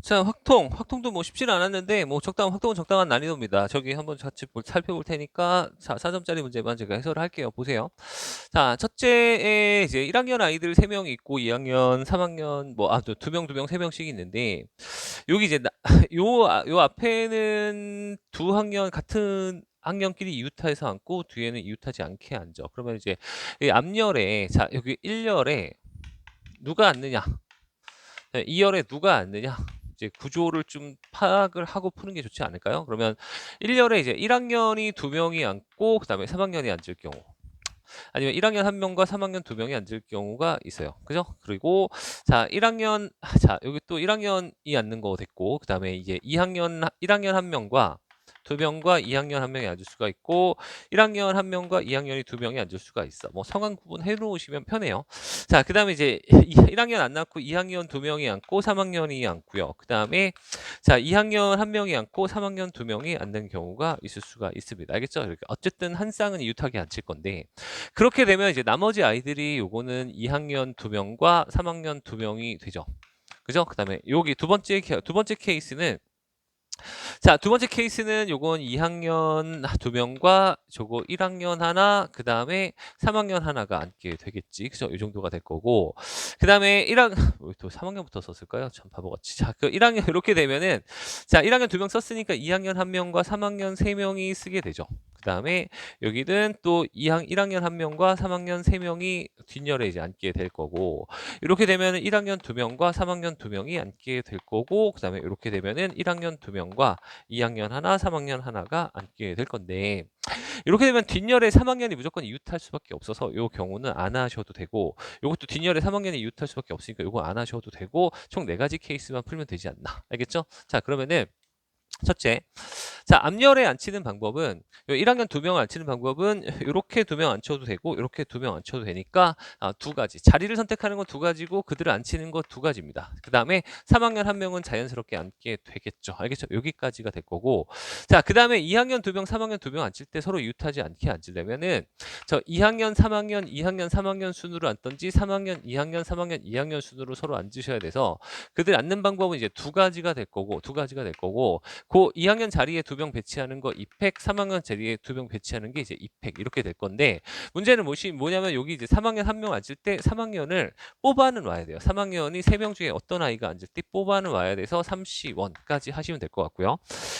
자, 확통도 뭐 쉽지는 않았는데, 뭐 확통은 적당한 난이도입니다. 저기 한번 같이 살펴볼 테니까, 자, 4점짜리 문제만 제가 해설을 할게요. 보세요. 자, 첫째에 이제 1학년 아이들 3명이 있고, 2학년, 3학년, 뭐, 또 2명, 2명, 3명씩 있는데, 여기 이제, 요 앞에는 두 학년, 같은 학년끼리 이웃해서 앉고, 뒤에는 이웃하지 않게 앉아. 그러면 이제, 이 앞열에, 자, 여기 1열에 누가 앉느냐? 2열에 누가 앉느냐? 이제 구조를 좀 파악을 하고 푸는 게 좋지 않을까요? 그러면 1열에 이제 1학년이 2명이 앉고 그다음에 3학년이 앉을 경우 아니면 1학년 1명과 3학년 2명이 앉을 경우가 있어요. 그죠? 그리고 자, 1학년 자, 여기 또 1학년이 앉는 거 됐고 그다음에 이제 1학년 1명과 2명과 2학년 1명이 앉을 수가 있고 1학년 1명과 2학년이 2명이 앉을 수가 있어. 뭐 성한 구분해 놓으시면 편해요. 자, 그다음에 이제 1학년 안 앉고 2학년 2명이 앉고 3학년이 앉고요. 그다음에 자, 2학년 1명이 앉고 3학년 2명이 앉는 경우가 있을 수가 있습니다. 알겠죠? 이렇게 어쨌든 한 쌍은 이웃하게 앉힐 건데 그렇게 되면 이제 나머지 아이들이 요거는 2학년 2명과 3학년 2명이 되죠. 그죠? 그다음에 여기 두 번째 케이스는 자, 두 번째 케이스는 요건 2학년 2명과 저거 1학년 하나, 그 다음에 3학년 하나가 앉게 되겠지. 그죠? 이 정도가 될 거고. 그 다음에 1학, 왜또 3학년부터 썼을까요? 참 바보같이. 자, 그 1학년 이렇게 되면은, 자, 1학년 2명 썼으니까 2학년 1명과 3학년 3명이 쓰게 되죠. 그 다음에 여기는 또 1학년 1명과 3학년 3명이 뒷열에 이제 앉게 될 거고, 이렇게 되면 1학년 2명과 3학년 2명이 앉게 될 거고, 그 다음에 이렇게 되면은 1학년 2명과 2학년 하나, 3학년 하나가 앉게 될 건데 이렇게 되면 뒷열에 3학년이 무조건 이웃할 수밖에 없어서 이 경우는 안 하셔도 되고 이것도 뒷열에 3학년이 이웃할 수밖에 없으니까 이거 안 하셔도 되고 총 4가지 케이스만 풀면 되지 않나. 알겠죠? 자, 그러면은 첫째, 자, 앞열에 앉히는 방법은 1학년 2명 앉히는 방법은 이렇게 2명 앉혀도 되고 이렇게 2명 앉혀도 되니까 두 가지. 자리를 선택하는 건 두 가지고 그들을 앉히는 거 두 가지입니다. 그 다음에 3학년 1명은 자연스럽게 앉게 되겠죠. 알겠죠? 여기까지가 될 거고. 자, 그 다음에 2학년 2명, 3학년 2명 앉힐 때 서로 이웃하지 않게 앉으려면은 저 2학년, 3학년, 2학년, 3학년 순으로 앉던지 3학년, 2학년, 3학년, 2학년 순으로 서로 앉으셔야 돼서 그들 앉는 방법은 이제 두 가지가 될 거고 그 2학년 자리에 2명 배치하는 거 2팩, 3학년 자리에 2명 배치하는 게 이제 2팩 이렇게 될 건데 문제는 뭐냐면 여기 이제 3학년 1명 앉을 때 3학년을 뽑아는 와야 돼요. 3학년이 3명 중에 어떤 아이가 앉을 때 뽑아는 와야 돼서 30원까지 하시면 될 것 같고요.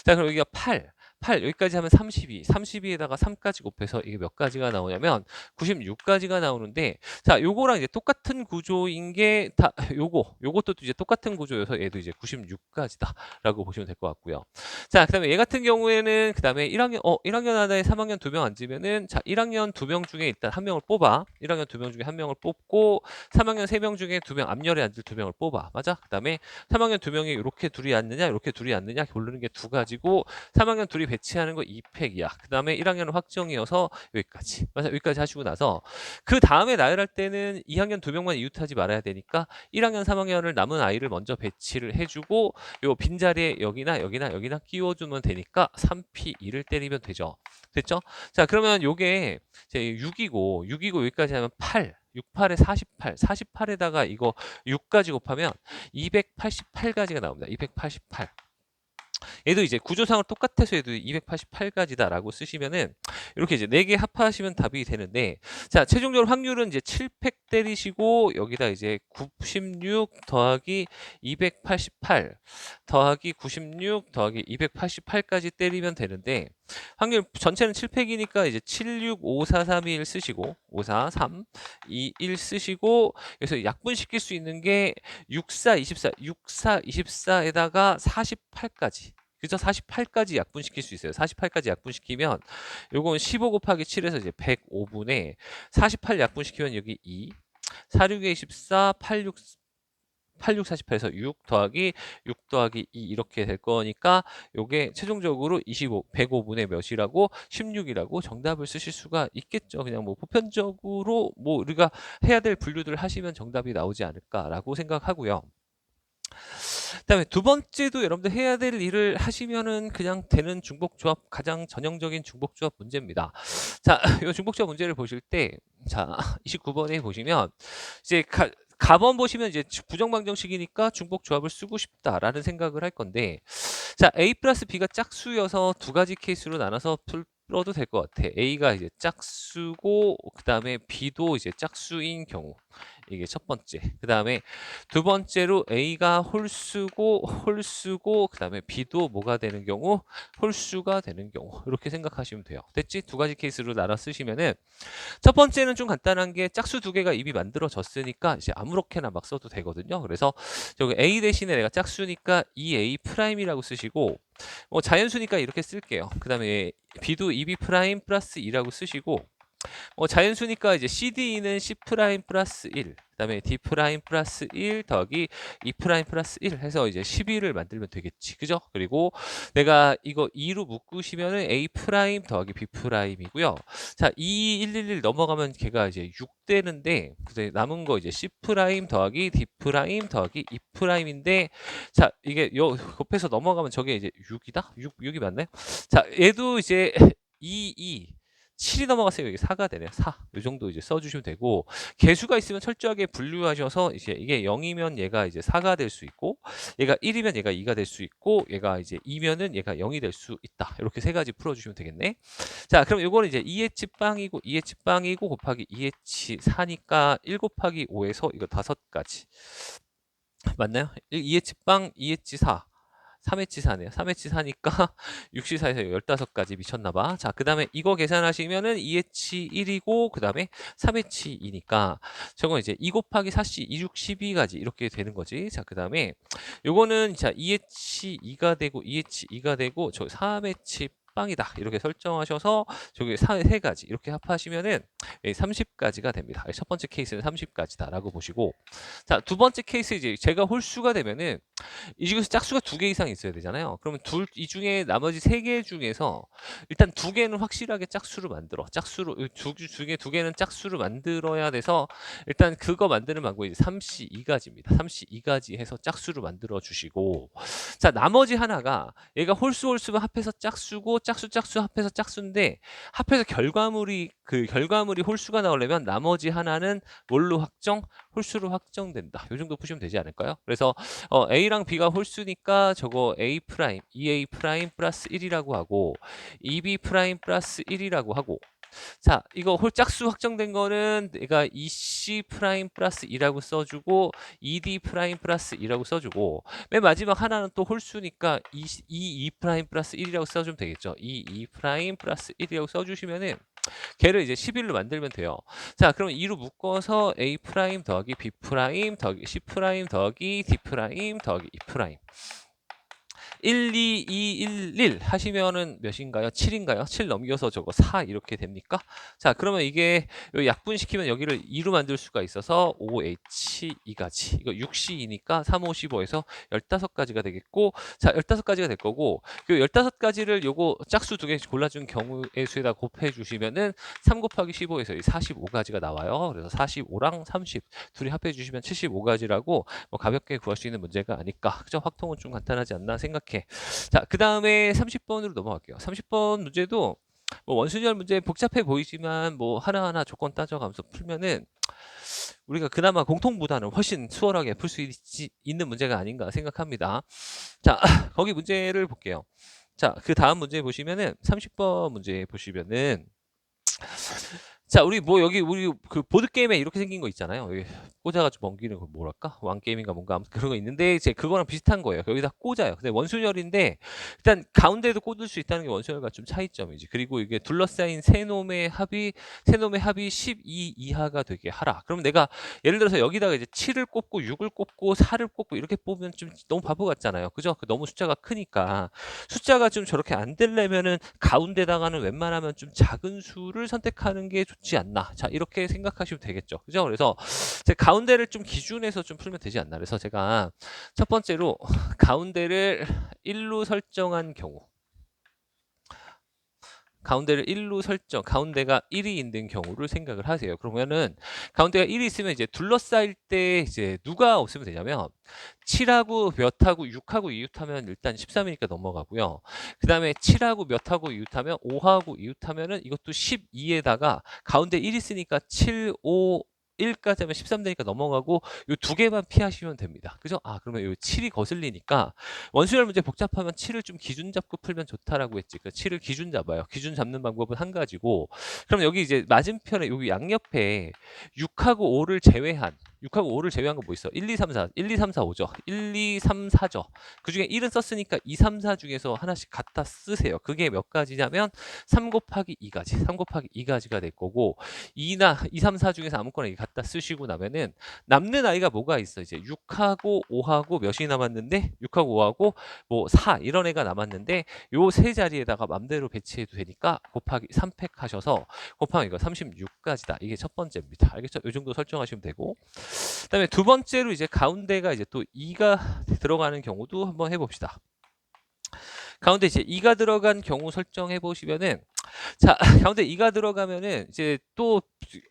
자, 그럼 여기가 8 여기까지 하면 32에다가 3까지 곱해서 이게 몇 가지가 나오냐면 96가지가 나오는데 자, 요거랑 이제 똑같은 구조인 게 다 요것도 이제 똑같은 구조여서 얘도 이제 96가지다라고 보시면 될 것 같고요. 자, 그다음에 얘 같은 경우에는 그다음에 1학년 하나에 3학년 2명 앉으면은 자, 1학년 2명 중에 일단 한 명을 뽑아. 1학년 2명 중에 한 명을 뽑고 3학년 3명 중에 2명 앞열에 앉을 2명을 뽑아. 맞아? 그다음에 3학년 2명이 이렇게 둘이 앉느냐, 이렇게 둘이 앉느냐 고르는 게 두 가지고 3학년 둘이 배치하는 거 2팩이야. 그다음에 1학년은 확정이어서 여기까지. 맞아? 여기까지 하시고 나서 그 다음에 나열할 때는 2학년 2명만 이웃하지 말아야 되니까 1학년 3학년을 남은 아이를 먼저 배치를 해주고 요 빈자리에 여기나 끼워주면 되니까 3P2를 때리면 되죠. 됐죠? 자, 그러면 요게 이제 6이고 여기까지 하면 8 68에 48에다가 이거 6까지 곱하면 288가지가 나옵니다. 288. 얘도 이제 구조상으로 똑같아서 얘도 288가지다라고 쓰시면은 이렇게 이제 4개 합하시면 답이 되는데 자, 최종적으로 확률은 이제 7팩 때리시고 여기다 이제 96 더하기 288 더하기 96 더하기 288까지 때리면 되는데 확률 전체는 7팩이니까 이제 765431 쓰시고 543 21 쓰시고 그래서 약분시킬 수 있는 게 6424에다가 48까지 그죠? 48까지 약분시킬 수 있어요. 48까지 약분시키면 요건 15 곱하기 7에서 이제 105분에 48 약분시키면 여기 2 46에 24 86 48에서 6 더하기 6 더하기 2 이렇게 될 거니까 요게 최종적으로 105분의 몇이라고 16이라고 정답을 쓰실 수가 있겠죠. 그냥 뭐 보편적으로 뭐 우리가 해야 될 분류들을 하시면 정답이 나오지 않을까라고 생각하고요. 그다음에 두 번째도 여러분들 해야 될 일을 하시면은 그냥 되는 중복조합 가장 전형적인 중복조합 문제입니다. 자, 이 중복조합 문제를 보실 때 자, 29번에 보시면 이제 가번 보시면 이제 부정방정식이니까 중복 조합을 쓰고 싶다라는 생각을 할 건데, 자, A 플러스 B가 짝수여서 두 가지 케이스로 나눠서 풀어도 될 것 같아. A가 이제 짝수고, 그 다음에 B도 이제 짝수인 경우. 이게 첫 번째. 그 다음에 두 번째로 A가 홀수고, 그 다음에 B도 뭐가 되는 경우? 홀수가 되는 경우. 이렇게 생각하시면 돼요. 됐지? 두 가지 케이스로 나눠 쓰시면은, 첫 번째는 좀 간단한 게 짝수 두 개가 이미 만들어졌으니까 이제 아무렇게나 막 써도 되거든요. 그래서 저기 A 대신에 내가 짝수니까 2A 프라임이라고 쓰시고, 자연수니까 이렇게 쓸게요. 그 다음에 B도 2B 프라임 플러스 2라고 쓰시고, 자연수니까 이제 CD는 C 프라임 플러스 1, 그다음에 D 프라임 플러스 1 더하기 E 프라임 플러스 1 해서 이제 12를 만들면 되겠지. 그죠? 그리고 내가 이거 2로 묶으시면은 A 프라임 더하기 B 프라임이고요. 자, 2, 1, 1, 1 넘어가면 걔가 이제 6 되는데, 그다음에 남은 거 이제 C 프라임 더하기 D 프라임 더하기 E 프라임인데, 자, 이게 요 곱해서 넘어가면 저게 이제 6이다? 6이 맞나요? 자, 얘도 이제 2, 7이 넘어갔어요. 여기 4가 되네요. 4. 이 정도 이제 써주시면 되고, 개수가 있으면 철저하게 분류하셔서 이제 이게 0이면 얘가 이제 4가 될 수 있고, 얘가 1이면 얘가 2가 될 수 있고, 얘가 이제 2면은 얘가 0이 될 수 있다. 이렇게 세 가지 풀어주시면 되겠네. 자, 그럼 이거는 이제 2h 빵이고 2h 빵이고 곱하기 2h 4니까 1 곱하기 5에서 이거 5가지. 맞나요? 2h 빵, 2h 4. 3H 4네요. 3H 4니까 6C 4에서 15가지 미쳤나봐. 자, 그 다음에 이거 계산하시면은 2H 1이고, 그 다음에 3H 2니까 저건 이제 2 곱하기 4C 2, 6, 12가지 이렇게 되는 거지. 자, 그 다음에 요거는 자 2H 2가 되고 2H 2가 되고 저 3H 빵이다. 이렇게 설정하셔서 저기 세 가지 이렇게 합하시면은 30가지가 됩니다. 첫 번째 케이스는 30가지다라고 보시고, 자, 두 번째 케이스 이제 제가 홀수가 되면은 이 중에서 짝수가 2개 이상 있어야 되잖아요. 그러면 이 중에 나머지 3개 중에서 일단 2개는 확실하게 짝수로 만들어. 짝수로 중에 2개는 짝수로 만들어야 돼서 일단 그거 만드는 방법이 3C2가지입니다. 3C2가지 해서 짝수로 만들어 주시고, 자, 나머지 하나가 얘가 홀수면 합해서 짝수고 짝수 합해서 짝수인데, 합해서 결과물이 홀수가 나오려면 나머지 하나는 뭘로 확정? 홀수로 확정된다. 이 정도 푸시면 되지 않을까요? 그래서 A랑 B가 홀수니까 저거 A 프라임, 2A 프라임 플러스 1이라고 하고, 2B 프라임 플러스 1이라고 하고, 자, 이거 홀짝수 확정된 거는 내가 2C 프라임 플러스 2라고 써주고, 2D 프라임 플러스 2라고 써주고, 맨 마지막 하나는 또 홀수니까 2 프라임 플러스 1이라고 써주면 되겠죠. 2 프라임 플러스 1이라고 써주시면은 걔를 이제 11로 만들면 돼요. 자, 그럼 2로 묶어서 A 프라임 더하기 B 프라임 더하기 C 프라임 더하기 D 프라임 더하기 E 프라임 1, 2, 2, 1, 1 하시면은 몇인가요? 7인가요? 7 넘겨서 저거 4 이렇게 됩니까? 자, 그러면 이게 약분시키면 여기를 2로 만들 수가 있어서 5H2가지. 이거 6C이니까 3, 5, 15에서 15가지가 되겠고, 자, 15가지가 될 거고, 그 15가지를 요거 짝수 두 개 골라준 경우의 수에다 곱해 주시면은 3 곱하기 15에서 45가지가 나와요. 그래서 45랑 30 둘이 합해 주시면 75가지라고 뭐 가볍게 구할 수 있는 문제가 아닐까. 그죠? 확통은 좀 간단하지 않나 생각해. 자, 그 다음에 30번으로 넘어갈게요. 30번 문제도 뭐 원순열 문제 복잡해 보이지만 뭐 하나하나 조건 따져가면서 풀면은 우리가 그나마 공통보다는 훨씬 수월하게 풀 수 있는 문제가 아닌가 생각합니다. 자, 거기 문제를 볼게요. 자, 그 다음 문제 보시면은 30번 문제 보시면은, 자, 우리 그 보드게임에 이렇게 생긴 거 있잖아요. 여기 꽂아가지고 넘기는 거 뭐랄까? 왕게임인가 뭔가 아무튼 그런 거 있는데, 이제 그거랑 비슷한 거예요. 여기다 꽂아요. 근데 원순열인데, 일단 가운데도 꽂을 수 있다는 게 원순열과 좀 차이점이지. 그리고 이게 둘러싸인 세놈의 합이 12 이하가 되게 하라. 그럼 내가 예를 들어서 여기다가 이제 7을 꽂고 6을 꽂고 4를 꽂고 이렇게 뽑으면 좀 너무 바보 같잖아요. 그죠? 너무 숫자가 크니까. 숫자가 좀 저렇게 안 되려면은 가운데다가는 웬만하면 좀 작은 수를 선택하는 게 좋지 않나. 자, 이렇게 생각하시면 되겠죠. 그죠? 그래서 제 가운데를 좀 기준해서 좀 풀면 되지 않나. 그래서 제가 첫 번째로 가운데를 1로 설정한 경우, 가운데를 1로 가운데가 1이 있는 경우를 생각을 하세요. 그러면은 가운데가 1이 있으면 이제 둘러싸일 때 이제 누가 없으면 되냐면 7하고 몇하고 6하고 이웃하면 일단 13이니까 넘어가고요. 그 다음에 7하고 몇하고 이웃하면 5하고 이웃하면은 이것도 12에다가 가운데 1 있으니까 7, 5, 1까지 하면 13 되니까 넘어가고 요 두 개만 피하시면 됩니다. 그죠? 아 그러면 요 7이 거슬리니까 원수열 문제 복잡하면 7을 좀 기준 잡고 풀면 좋다라고 했지. 그 7을 기준 잡아요. 기준 잡는 방법은 한 가지고 그럼 여기 이제 맞은편에 여기 양옆에 6하고 5를 제외한 6하고 5를 제외한 거 뭐 있어? 1, 2, 3, 4. 1, 2, 3, 4, 5죠. 1, 2, 3, 4죠. 그중에 1은 썼으니까 2, 3, 4 중에서 하나씩 갖다 쓰세요. 그게 몇 가지냐면 3 곱하기 2가지. 3 곱하기 2가지가 될 거고 2나 2, 3, 4 중에서 아무거나 갖다 쓰시고 나면은 남는 아이가 뭐가 있어? 이제 6하고 5하고 몇이 남았는데 6하고 5하고 뭐 4 이런 애가 남았는데 요 세 자리에다가 맘대로 배치해도 되니까 곱하기 3팩 하셔서 곱하기 이거 36까지다. 이게 첫 번째입니다. 알겠죠? 이 정도 설정하시면 되고 그다음에 두 번째로 이제 가운데가 이제 또 2가 들어가는 경우도 한번 해봅시다. 가운데 이제 2가 들어간 경우 설정해 보시면은 자 가운데 2가 들어가면은 이제 또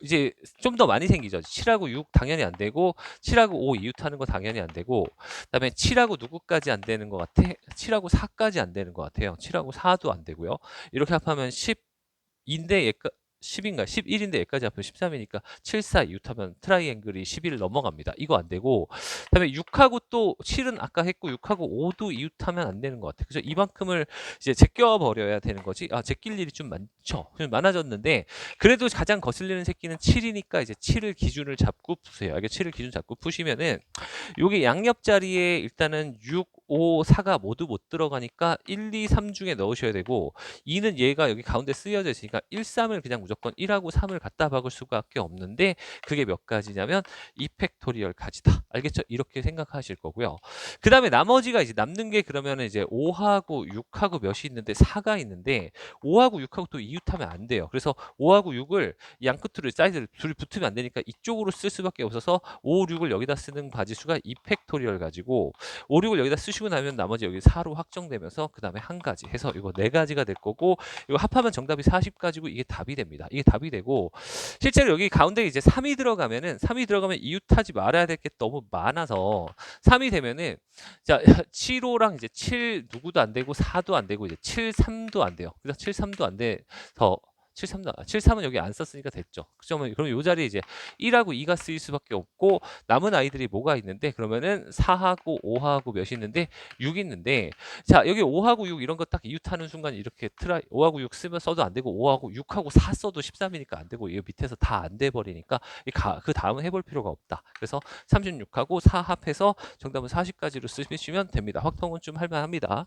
이제 좀 더 많이 생기죠. 7하고 6 당연히 안 되고 7하고 5 이웃하는 거 당연히 안 되고 그다음에 7하고 누구까지 안 되는 것 같아? 7하고 4까지 안 되는 것 같아요. 7하고 4도 안 되고요. 이렇게 합하면 10인데 얘가 10인가 11인데 얘까지 합하면 13이니까 7, 4 이웃하면 트라이앵글이 11을 넘어갑니다. 이거 안 되고 그다음에 6하고 또 7은 아까 했고 6하고 5도 이웃하면 안 되는 것 같아요. 그래서 이만큼을 이제 제껴 버려야 되는 거지. 아 제낄 일이 좀 많죠. 좀 많아졌는데 그래도 가장 거슬리는 새끼는 7이니까 이제 7을 기준을 잡고 푸세요. 이게 7을 기준 잡고 푸시면은 요게 양옆 자리에 일단은 6, 5, 4가 모두 못 들어가니까 1, 2, 3 중에 넣으셔야 되고 2는 얘가 여기 가운데 쓰여져 있으니까 1, 3을 그냥 무조건 1하고 3을 갖다 박을 수밖에 없는데 그게 몇 가지냐면 2팩토리얼까지다. 알겠죠? 이렇게 생각하실 거고요. 그 다음에 나머지가 이제 남는 게 그러면은 이제 5하고 6하고 몇이 있는데 4가 있는데 5하고 6하고 또 이웃하면 안 돼요. 그래서 5하고 6을 양끝으로 사이드를 둘이 붙으면 안 되니까 이쪽으로 쓸 수밖에 없어서 5, 6을 여기다 쓰는 가지수가 2팩토리얼 가지고 5, 6을 여기다 쓰시고 나면 나머지 여기 4로 확정되면서 그 다음에 한 가지 해서 이거 네 가지가 될 거고 이거 합하면 정답이 40 가지고 이게 답이 됩니다. 이게 답이 되고 실제로 여기 가운데 이제 3이 들어가면은 3이 들어가면 이웃하지 말아야 될 게 너무 많아서 3이 되면은 자 7호랑 이제 7 누구도 안 되고 4도 안 되고 이제 7, 3도 안 돼요. 그래서 7, 3도 안 돼서 73도 73은 여기 안 썼으니까 됐죠. 그럼 요 자리에 이제 1하고 2가 쓰일 수밖에 없고 남은 아이들이 뭐가 있는데 그러면은 4하고 5하고 몇이 있는데 6 있는데 자 여기 5하고 6 이런 거 딱 이웃하는 순간 이렇게 5하고 6 쓰면 써도 안 되고 5하고 6하고 4 써도 13이니까 안 되고 이 밑에서 다 안 돼 버리니까 그 다음은 해볼 필요가 없다. 그래서 36하고 4 합해서 정답은 40까지로 쓰시면 됩니다. 확통은 좀 할만합니다.